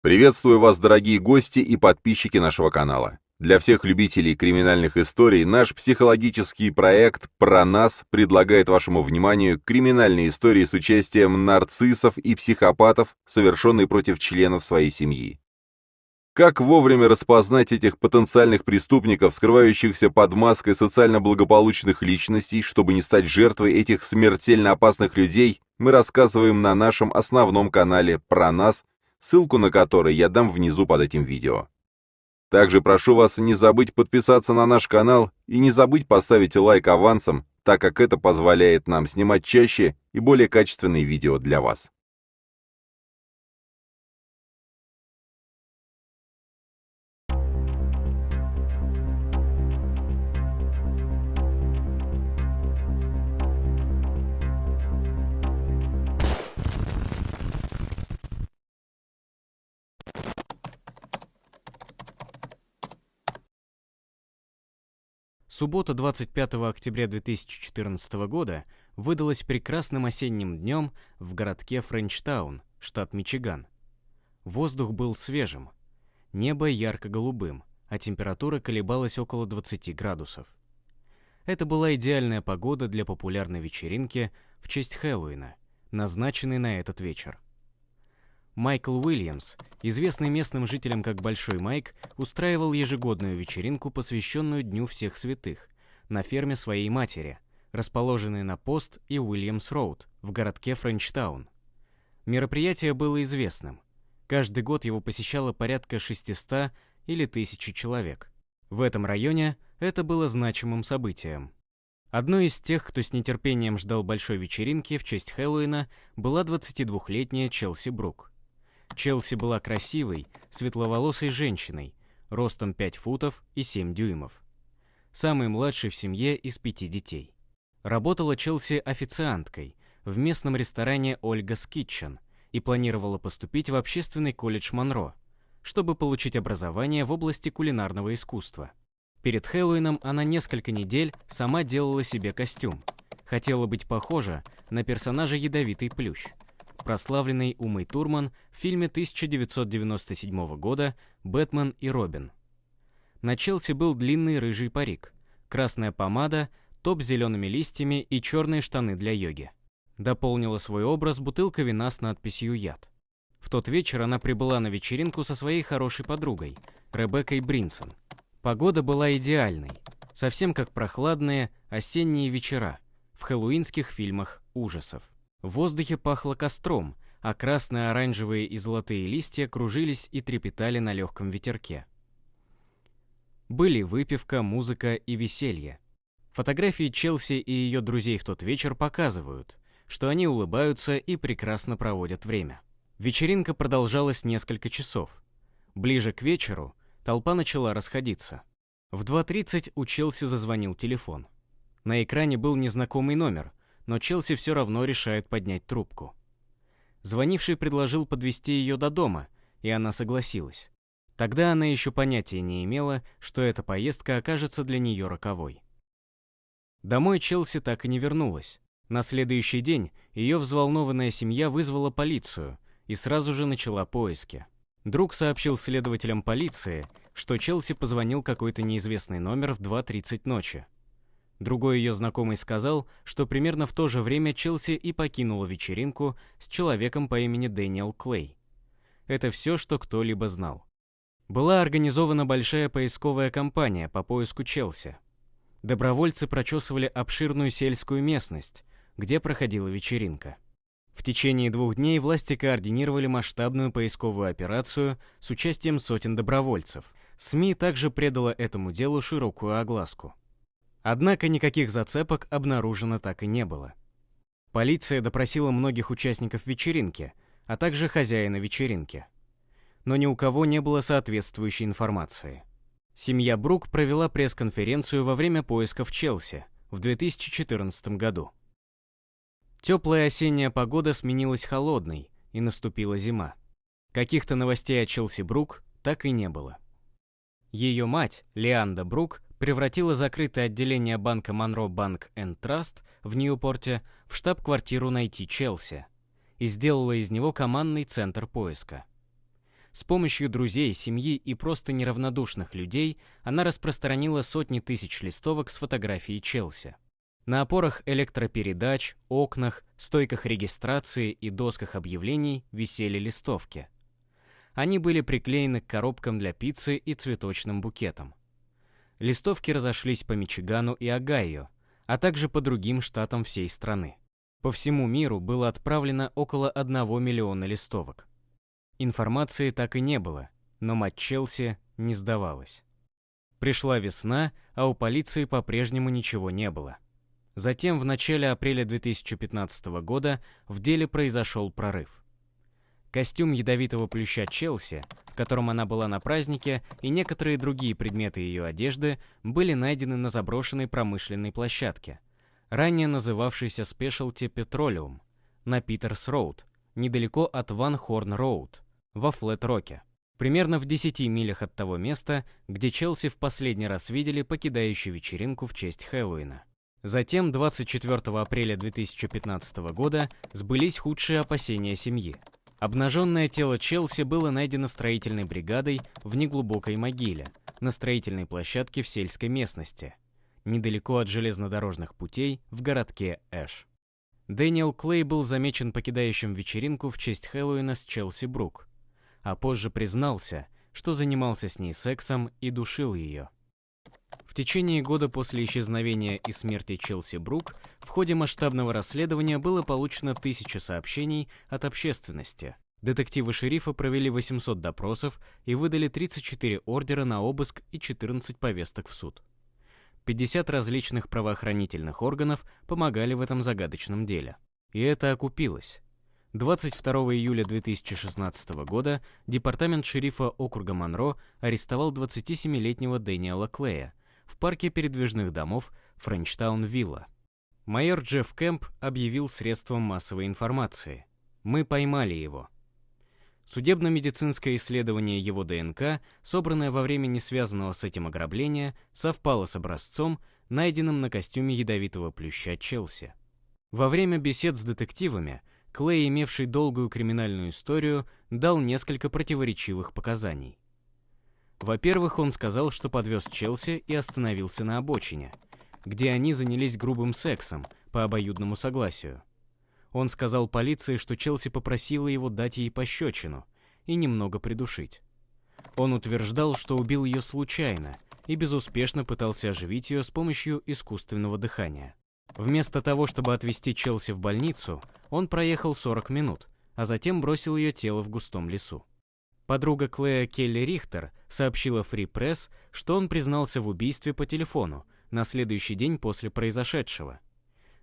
Приветствую вас, дорогие гости и подписчики нашего канала. Для всех любителей криминальных историй наш психологический проект «Про нас» предлагает вашему вниманию криминальные истории с участием нарциссов и психопатов, совершенные против членов своей семьи. Как вовремя распознать этих потенциальных преступников, скрывающихся под маской социально благополучных личностей, чтобы не стать жертвой этих смертельно опасных людей, мы рассказываем на нашем основном канале «Про нас», ссылку на который я дам внизу под этим видео. Также прошу вас не забыть подписаться на наш канал и не забыть поставить лайк авансом, так как это позволяет нам снимать чаще и более качественные видео для вас. Суббота 25 октября 2014 года выдалась прекрасным осенним днем в городке Френчтаун, штат Мичиган. Воздух был свежим, небо ярко-голубым, а температура колебалась около 20 градусов. Это была идеальная погода для популярной вечеринки в честь Хэллоуина, назначенной на этот вечер. Майкл Уильямс, известный местным жителям как Большой Майк, устраивал ежегодную вечеринку, посвященную Дню всех святых, на ферме своей матери, расположенной на Пост и Уильямс-Роуд в городке Френчтаун. Мероприятие было известным. Каждый год его посещало порядка 600 или 1000 человек. В этом районе это было значимым событием. Одной из тех, кто с нетерпением ждал большой вечеринки в честь Хэллоуина, была 22-летняя Челси Брук. Челси была красивой, светловолосой женщиной, ростом 5 футов и 7 дюймов. Самой младшей в семье из 5 детей. Работала Челси официанткой в местном ресторане Ольга's Kitchen и планировала поступить в общественный колледж Монро, чтобы получить образование в области кулинарного искусства. Перед Хэллоуином она несколько недель сама делала себе костюм. Хотела быть похожа на персонажа Ядовитый Плющ, прославленный Умой Турман в фильме 1997 года «Бэтмен и Робин». На Челси был длинный рыжий парик, красная помада, топ с зелеными листьями и черные штаны для йоги. Дополнила свой образ бутылка вина с надписью «Яд». В тот вечер она прибыла на вечеринку со своей хорошей подругой, Ребеккой Бринсон. Погода была идеальной, совсем как прохладные осенние вечера в хэллоуинских фильмах ужасов. В воздухе пахло костром, а красные, оранжевые и золотые листья кружились и трепетали на легком ветерке. Были выпивка, музыка и веселье. Фотографии Челси и ее друзей в тот вечер показывают, что они улыбаются и прекрасно проводят время. Вечеринка продолжалась несколько часов. Ближе к вечеру толпа начала расходиться. В 2:30 у Челси зазвонил телефон. На экране был незнакомый номер, но Челси все равно решает поднять трубку. Звонивший предложил подвезти ее до дома, и она согласилась. Тогда она еще понятия не имела, что эта поездка окажется для нее роковой. Домой Челси так и не вернулась. На следующий день ее взволнованная семья вызвала полицию и сразу же начала поиски. Друг сообщил следователям полиции, что Челси позвонил какой-то неизвестный номер в 2:30 ночи. Другой ее знакомый сказал, что примерно в то же время Челси и покинула вечеринку с человеком по имени Дэниел Клей. Это все, что кто-либо знал. Была организована большая поисковая кампания по поиску Челси. Добровольцы прочесывали обширную сельскую местность, где проходила вечеринка. В течение 2 дней власти координировали масштабную поисковую операцию с участием сотен добровольцев. СМИ также придало этому делу широкую огласку. Однако никаких зацепок обнаружено так и не было. Полиция допросила многих участников вечеринки, а также хозяина вечеринки. Но ни у кого не было соответствующей информации. Семья Брук провела пресс-конференцию во время поисков Челси в 2014 году. Теплая осенняя погода сменилась холодной, и наступила зима. Каких-то новостей о Челси Брук так и не было. Ее мать, Леанда Брук, превратила закрытое отделение банка Monroe Bank and Trust в Ньюпорте в штаб-квартиру «Найти Челси» и сделала из него командный центр поиска. С помощью друзей, семьи и просто неравнодушных людей она распространила сотни тысяч листовок с фотографией Челси. На опорах электропередач, окнах, стойках регистрации и досках объявлений висели листовки. Они были приклеены к коробкам для пиццы и цветочным букетам. Листовки разошлись по Мичигану и Огайо, а также по другим штатам всей страны. По всему миру было отправлено около 1 миллиона листовок. Информации так и не было, но мать Челси не сдавалась. Пришла весна, а у полиции по-прежнему ничего не было. Затем в начале апреля 2015 года в деле произошел прорыв. Костюм ядовитого плюща Челси, в котором она была на празднике, и некоторые другие предметы ее одежды были найдены на заброшенной промышленной площадке, ранее называвшейся Specialty Petroleum, на Питерс-Роуд, недалеко от Ван Хорн-Роуд, во Флет-Роке, примерно в 10 милях от того места, где Челси в последний раз видели покидающую вечеринку в честь Хэллоуина. Затем, 24 апреля 2015 года, сбылись худшие опасения семьи. Обнаженное тело Челси было найдено строительной бригадой в неглубокой могиле, на строительной площадке в сельской местности, недалеко от железнодорожных путей в городке Эш. Дэниел Клей был замечен покидающим вечеринку в честь Хэллоуина с Челси Брук, а позже признался, что занимался с ней сексом и душил ее. В течение года после исчезновения и смерти Челси Брук в ходе масштабного расследования было получено 1000 сообщений от общественности. Детективы шерифа провели 800 допросов и выдали 34 ордера на обыск и 14 повесток в суд. 50 различных правоохранительных органов помогали в этом загадочном деле. И это окупилось. 22 июля 2016 года департамент шерифа округа Монро арестовал 27-летнего Дэниела Клея в парке передвижных домов Френчтаун-Вилла. Майор Джефф Кэмп объявил средством массовой информации: «Мы поймали его». Судебно-медицинское исследование его ДНК, собранное во время не связанного с этим ограбления, совпало с образцом, найденным на костюме ядовитого плюща Челси. Во время бесед с детективами Клей, имевший долгую криминальную историю, дал несколько противоречивых показаний. Во-первых, он сказал, что подвез Челси и остановился на обочине, где они занялись грубым сексом по обоюдному согласию. Он сказал полиции, что Челси попросила его дать ей пощечину и немного придушить. Он утверждал, что убил ее случайно и безуспешно пытался оживить ее с помощью искусственного дыхания. Вместо того, чтобы отвезти Челси в больницу, он проехал 40 минут, а затем бросил ее тело в густом лесу. Подруга Клея Келли Рихтер сообщила Free Press, что он признался в убийстве по телефону на следующий день после произошедшего.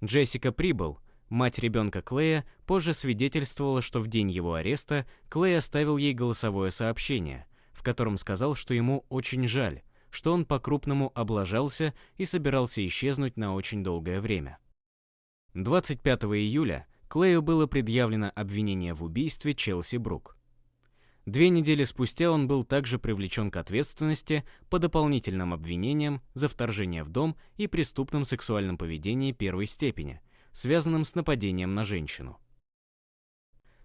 Джессика Прибл, мать ребенка Клея, позже свидетельствовала, что в день его ареста Клей оставил ей голосовое сообщение, в котором сказал, что ему очень жаль, что он по-крупному облажался и собирался исчезнуть на очень долгое время. 25 июля Клею было предъявлено обвинение в убийстве Челси Брук. 2 недели спустя он был также привлечен к ответственности по дополнительным обвинениям за вторжение в дом и преступном сексуальном поведении первой степени, связанным с нападением на женщину.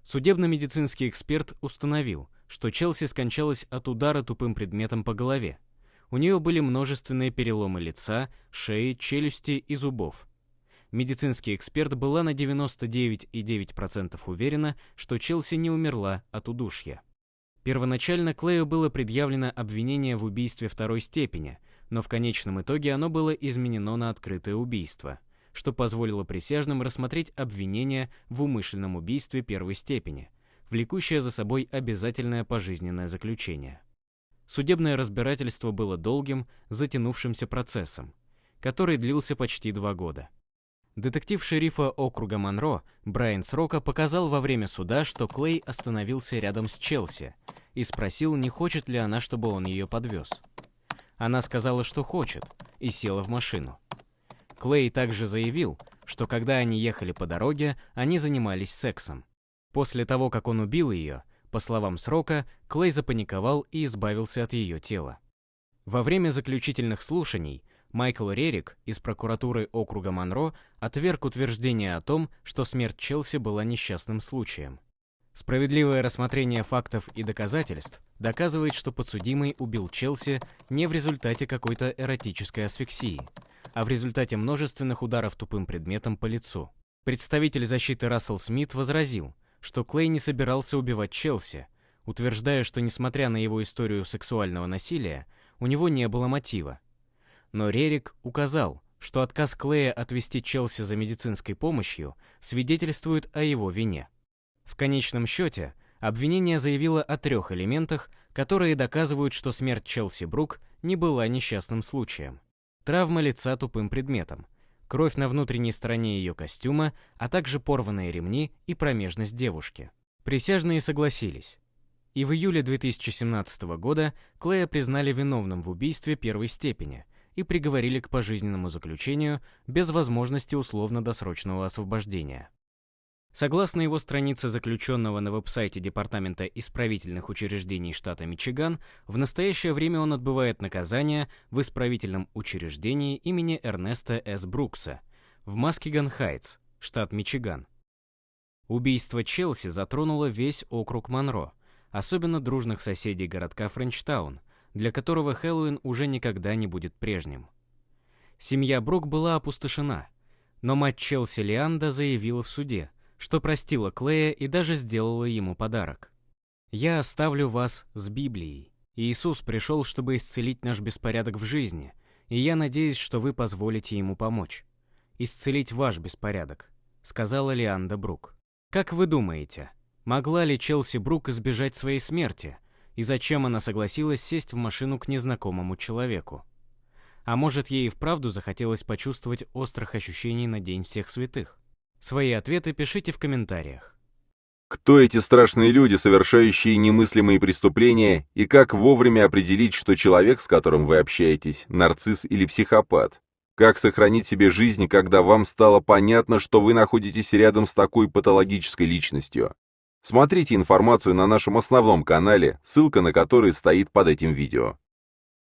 Судебно-медицинский эксперт установил, что Челси скончалась от удара тупым предметом по голове. У нее были множественные переломы лица, шеи, челюсти и зубов. Медицинский эксперт была на 99,9% уверена, что Челси не умерла от удушья. Первоначально Клею было предъявлено обвинение в убийстве второй степени, но в конечном итоге оно было изменено на открытое убийство, что позволило присяжным рассмотреть обвинение в умышленном убийстве первой степени, влекущее за собой обязательное пожизненное заключение. Судебное разбирательство было долгим, затянувшимся процессом, который длился почти 2 года. Детектив шерифа округа Монро Брайан Срока показал во время суда, что Клей остановился рядом с Челси и спросил, не хочет ли она, чтобы он ее подвез. Она сказала, что хочет, и села в машину. Клей также заявил, что когда они ехали по дороге, они занимались сексом. После того, как он убил ее, по словам Срока, Клей запаниковал и избавился от ее тела. Во время заключительных слушаний Майкл Рерик из прокуратуры округа Монро отверг утверждение о том, что смерть Челси была несчастным случаем. Справедливое рассмотрение фактов и доказательств доказывает, что подсудимый убил Челси не в результате какой-то эротической асфиксии, а в результате множественных ударов тупым предметом по лицу. Представитель защиты Рассел Смит возразил, что Клей не собирался убивать Челси, утверждая, что, несмотря на его историю сексуального насилия, у него не было мотива. Но Рерик указал, что отказ Клея отвезти Челси за медицинской помощью свидетельствует о его вине. В конечном счете, обвинение заявило о 3 элементах, которые доказывают, что смерть Челси Брук не была несчастным случаем. Травма лица тупым предметом, кровь на внутренней стороне ее костюма, а также порванные ремни и промежность девушки. Присяжные согласились. И в июле 2017 года Клея признали виновным в убийстве 1-й степени и приговорили к пожизненному заключению без возможности условно-досрочного освобождения. Согласно его странице, заключенного на веб-сайте Департамента исправительных учреждений штата Мичиган, в настоящее время он отбывает наказание в исправительном учреждении имени Эрнеста С. Брукса в Маскиган-Хайтс, штат Мичиган. Убийство Челси затронуло весь округ Монро, особенно дружных соседей городка Френчтаун, для которого Хэллоуин уже никогда не будет прежним. Семья Брук была опустошена, но мать Челси Лианда заявила в суде, что простила Клея и даже сделала ему подарок. «Я оставлю вас с Библией. Иисус пришел, чтобы исцелить наш беспорядок в жизни, и я надеюсь, что вы позволите ему помочь. Исцелить ваш беспорядок», — сказала Лианда Брук. Как вы думаете, могла ли Челси Брук избежать своей смерти, и зачем она согласилась сесть в машину к незнакомому человеку? А может, ей и вправду захотелось почувствовать острых ощущений на День всех святых? Свои ответы пишите в комментариях. Кто эти страшные люди, совершающие немыслимые преступления, и как вовремя определить, что человек, с которым вы общаетесь, нарцисс или психопат? Как сохранить себе жизнь, когда вам стало понятно, что вы находитесь рядом с такой патологической личностью? Смотрите информацию на нашем основном канале, ссылка на который стоит под этим видео.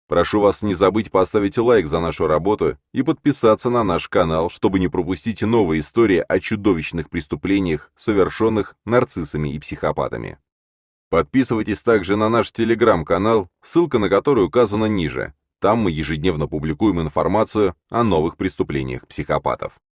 Прошу вас не забыть поставить лайк за нашу работу и подписаться на наш канал, чтобы не пропустить новые истории о чудовищных преступлениях, совершенных нарциссами и психопатами. Подписывайтесь также на наш телеграм-канал, ссылка на который указана ниже. Там мы ежедневно публикуем информацию о новых преступлениях психопатов.